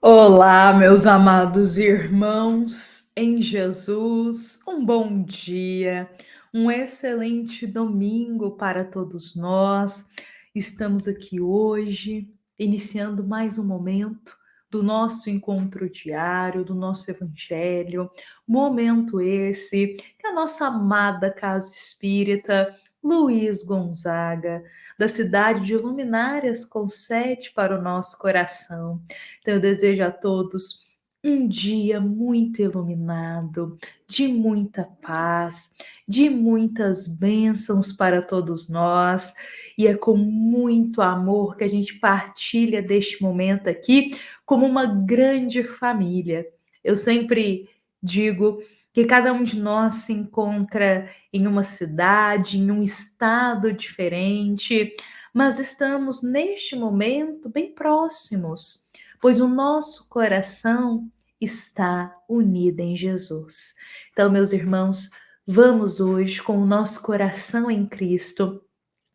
Olá, meus amados irmãos em Jesus, um bom dia, um excelente domingo para todos nós. Estamos aqui hoje, iniciando mais um momento do nosso encontro diário, do nosso evangelho, momento esse que a nossa amada Casa Espírita Luiz Gonzaga, da cidade de Luminárias, concede para o nosso coração. Então, eu desejo a todos um dia muito iluminado, de muita paz, de muitas bênçãos para todos nós. E é com muito amor que a gente partilha deste momento aqui como uma grande família. Eu sempre digo que cada um de nós se encontra em uma cidade, em um estado diferente, mas estamos neste momento bem próximos, pois o nosso coração está unido em Jesus. Então, meus irmãos, vamos hoje, com o nosso coração em Cristo,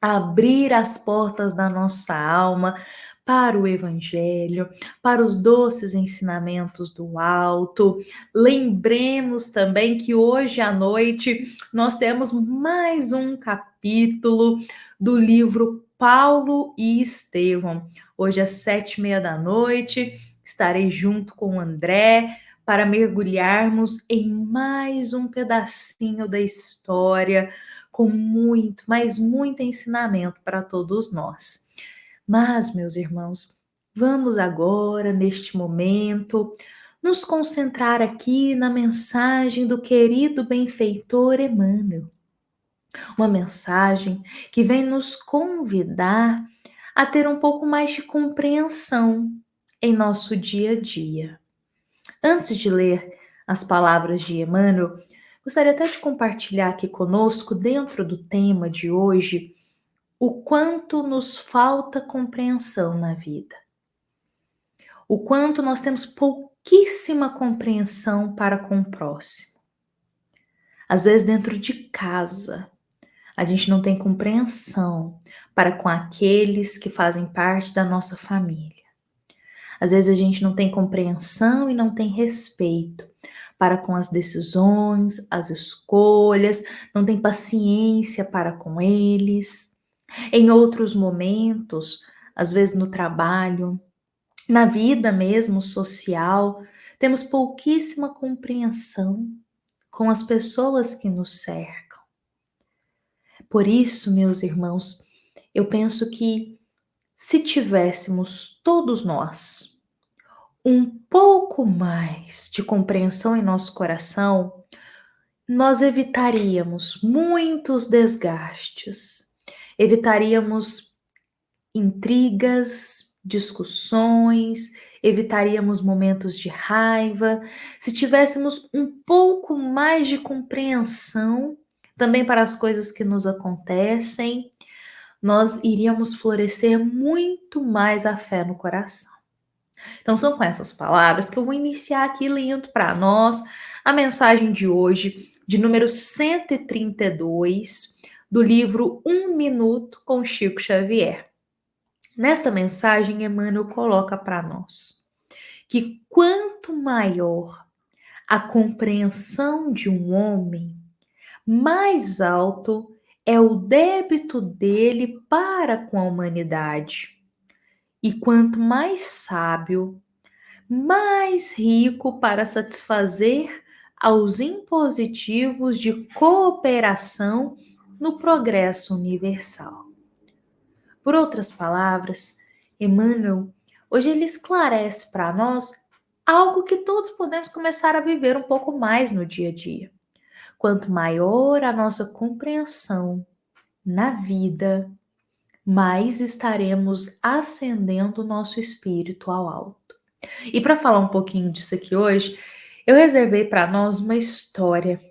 abrir as portas da nossa alma para o Evangelho, para os doces ensinamentos do alto. Lembremos também que hoje à noite nós temos mais um capítulo do livro Paulo e Estevão. Hoje às 7:30 da noite estarei junto com o André para mergulharmos em mais um pedacinho da história com muito, mas muito ensinamento para todos nós. Mas, meus irmãos, vamos agora, neste momento, nos concentrar aqui na mensagem do querido benfeitor Emmanuel. Uma mensagem que vem nos convidar a ter um pouco mais de compreensão em nosso dia a dia. Antes de ler as palavras de Emmanuel, gostaria até de compartilhar aqui conosco, dentro do tema de hoje, o quanto nos falta compreensão na vida. O quanto nós temos pouquíssima compreensão para com o próximo. Às vezes, dentro de casa, a gente não tem compreensão para com aqueles que fazem parte da nossa família. Às vezes, a gente não tem compreensão e não tem respeito para com as decisões, as escolhas, não tem paciência para com eles. Em outros momentos, às vezes no trabalho, na vida mesmo social, temos pouquíssima compreensão com as pessoas que nos cercam. Por isso, meus irmãos, eu penso que se tivéssemos todos nós um pouco mais de compreensão em nosso coração, nós evitaríamos muitos desgastes, evitaríamos intrigas, discussões, evitaríamos momentos de raiva. Se tivéssemos um pouco mais de compreensão também para as coisas que nos acontecem, nós iríamos florescer muito mais a fé no coração. Então, são com essas palavras que eu vou iniciar aqui lendo para nós a mensagem de hoje, de número 132, do livro Um Minuto com Chico Xavier. Nesta mensagem, Emmanuel coloca para nós que quanto maior a compreensão de um homem, mais alto é o débito dele para com a humanidade. E quanto mais sábio, mais rico para satisfazer aos impositivos de cooperação no progresso universal. Por outras palavras, Emmanuel, hoje ele esclarece para nós algo que todos podemos começar a viver um pouco mais no dia a dia. Quanto maior a nossa compreensão na vida, mais estaremos ascendendo o nosso espírito ao alto. E para falar um pouquinho disso aqui hoje, eu reservei para nós uma história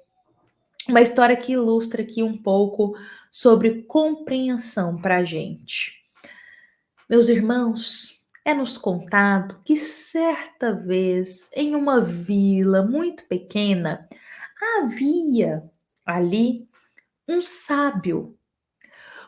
que ilustra aqui um pouco sobre compreensão para a gente. Meus irmãos, é nos contado que certa vez, em uma vila muito pequena, havia ali um sábio,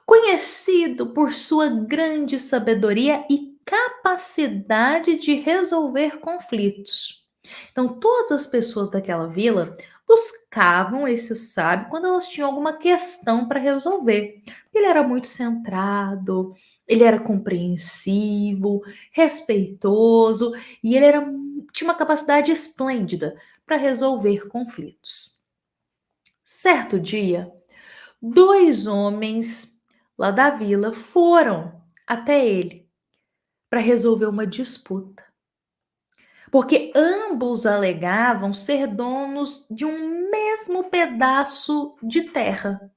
conhecido por sua grande sabedoria e capacidade de resolver conflitos. Então, todas as pessoas daquela vila buscavam esse sábio quando elas tinham alguma questão para resolver. Ele era muito centrado, ele era compreensivo, respeitoso e tinha uma capacidade esplêndida para resolver conflitos. Certo dia, dois homens lá da vila foram até ele para resolver uma disputa, porque ambos alegavam ser donos de um mesmo pedaço de terra.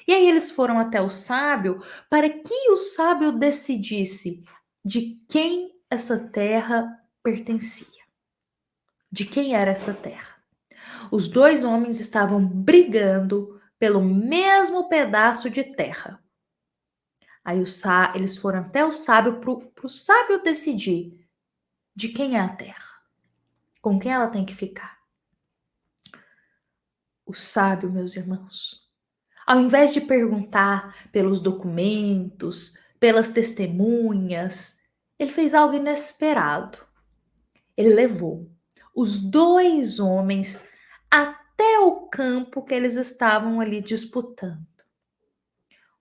E aí eles foram até o sábio para que o sábio decidisse de quem essa terra pertencia, de quem era essa terra. Os dois homens estavam brigando pelo mesmo pedaço de terra. Aí eles foram até o sábio para o sábio decidir de quem é a terra, com quem ela tem que ficar. O sábio, meus irmãos, ao invés de perguntar pelos documentos, pelas testemunhas, ele fez algo inesperado. Ele levou os dois homens até o campo que eles estavam ali disputando.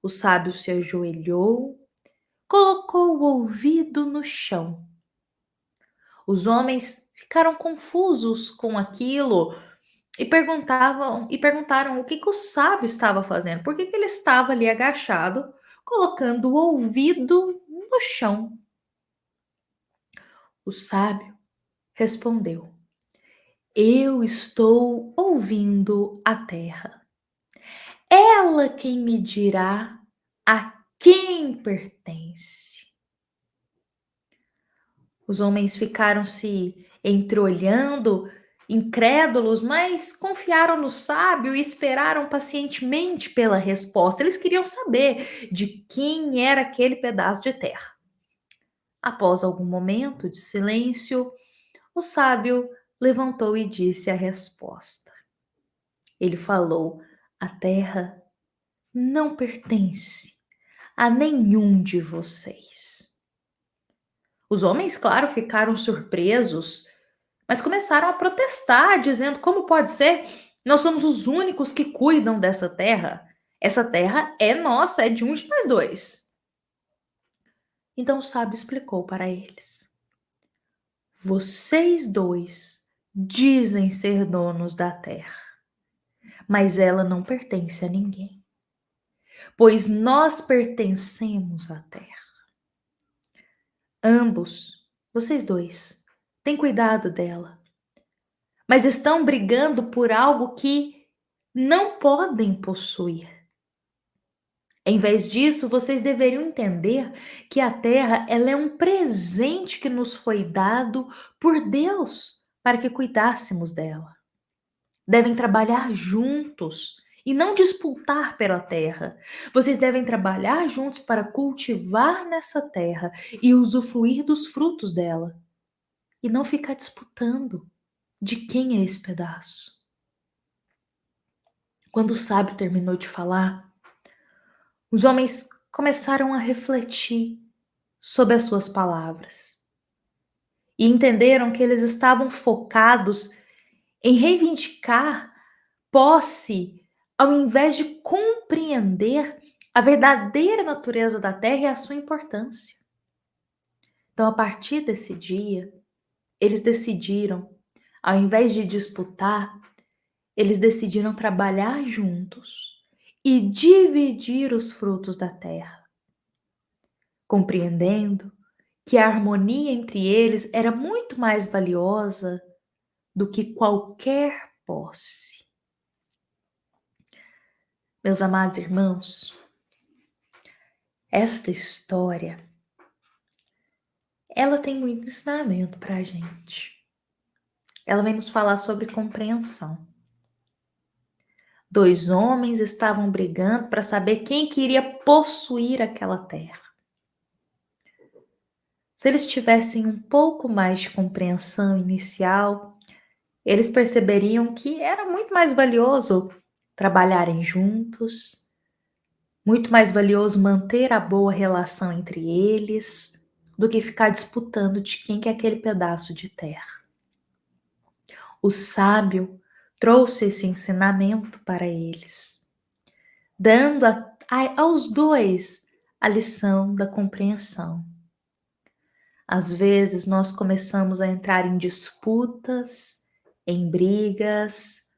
O sábio se ajoelhou, colocou o ouvido no chão. Os homens ficaram confusos com aquilo e perguntaram o que o sábio estava fazendo, por que ele estava ali agachado, colocando o ouvido no chão. O sábio respondeu: Eu estou ouvindo a terra. Ela quem me dirá a quem pertence. Os homens ficaram se entreolhando, incrédulos, mas confiaram no sábio e esperaram pacientemente pela resposta. Eles queriam saber de quem era aquele pedaço de terra. Após algum momento de silêncio, o sábio levantou e disse a resposta. Ele falou: A terra não pertence a nenhum de vocês. Os homens, claro, ficaram surpresos, mas começaram a protestar, dizendo: Como pode ser? Nós somos os únicos que cuidam dessa terra. Essa terra é nossa, é de um de nós dois. Então o sábio explicou para eles: Vocês dois dizem ser donos da terra, mas ela não pertence a ninguém, pois nós pertencemos à terra. Ambos, vocês dois, têm cuidado dela, mas estão brigando por algo que não podem possuir. Em vez disso, vocês deveriam entender que a terra, ela é um presente que nos foi dado por Deus para que cuidássemos dela. Devem trabalhar juntos e não disputar pela terra. Vocês devem trabalhar juntos para cultivar nessa terra e usufruir dos frutos dela, e não ficar disputando de quem é esse pedaço. Quando o sábio terminou de falar, os homens começaram a refletir sobre as suas palavras e entenderam que eles estavam focados em reivindicar posse, ao invés de compreender a verdadeira natureza da terra e a sua importância. Então, a partir desse dia, eles decidiram, ao invés de disputar, eles decidiram trabalhar juntos e dividir os frutos da terra, compreendendo que a harmonia entre eles era muito mais valiosa do que qualquer posse. Meus amados irmãos, esta história, ela tem muito ensinamento para a gente. Ela vem nos falar sobre compreensão. Dois homens estavam brigando para saber quem queria possuir aquela terra. Se eles tivessem um pouco mais de compreensão inicial, eles perceberiam que era muito mais valioso trabalharem juntos, muito mais valioso manter a boa relação entre eles, do que ficar disputando de quem que é aquele pedaço de terra. O sábio trouxe esse ensinamento para eles, dando aos dois a lição da compreensão. Às vezes nós começamos a entrar em disputas, em brigas,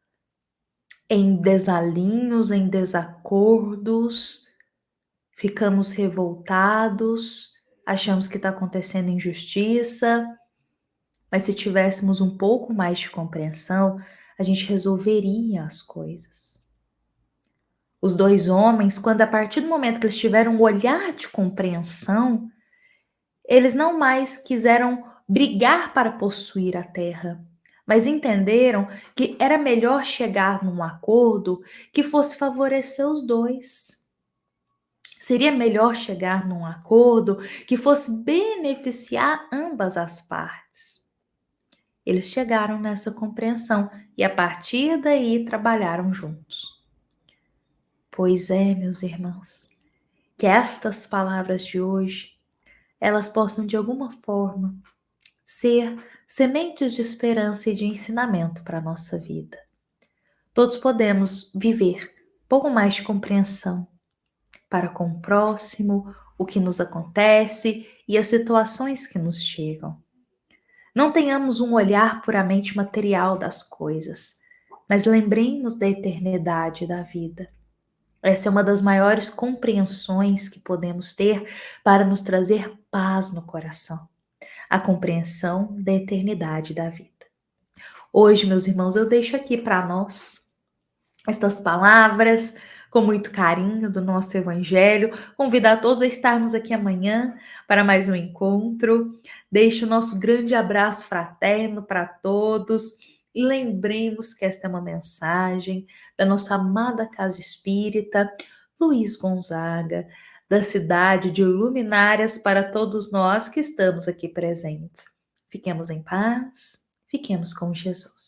em desalinhos, em desacordos, ficamos revoltados, achamos que está acontecendo injustiça, mas se tivéssemos um pouco mais de compreensão, a gente resolveria as coisas. Os dois homens, quando a partir do momento que eles tiveram um olhar de compreensão, eles não mais quiseram brigar para possuir a terra, mas entenderam que era melhor chegar num acordo que fosse favorecer os dois. Seria melhor chegar num acordo que fosse beneficiar ambas as partes. Eles chegaram nessa compreensão e a partir daí trabalharam juntos. Pois é, meus irmãos, que estas palavras de hoje, elas possam de alguma forma ser sementes de esperança e de ensinamento para a nossa vida. Todos podemos viver um pouco mais de compreensão para com o próximo, o que nos acontece e as situações que nos chegam. Não tenhamos um olhar puramente material das coisas, mas lembremos da eternidade da vida. Essa é uma das maiores compreensões que podemos ter para nos trazer paz no coração. A compreensão da eternidade da vida. Hoje, meus irmãos, eu deixo aqui para nós estas palavras com muito carinho do nosso Evangelho. Convidar todos a estarmos aqui amanhã para mais um encontro. Deixo o nosso grande abraço fraterno para todos. E lembremos que esta é uma mensagem da nossa amada Casa Espírita, Luiz Gonzaga, da cidade de Luminárias, para todos nós que estamos aqui presentes. Fiquemos em paz, fiquemos com Jesus.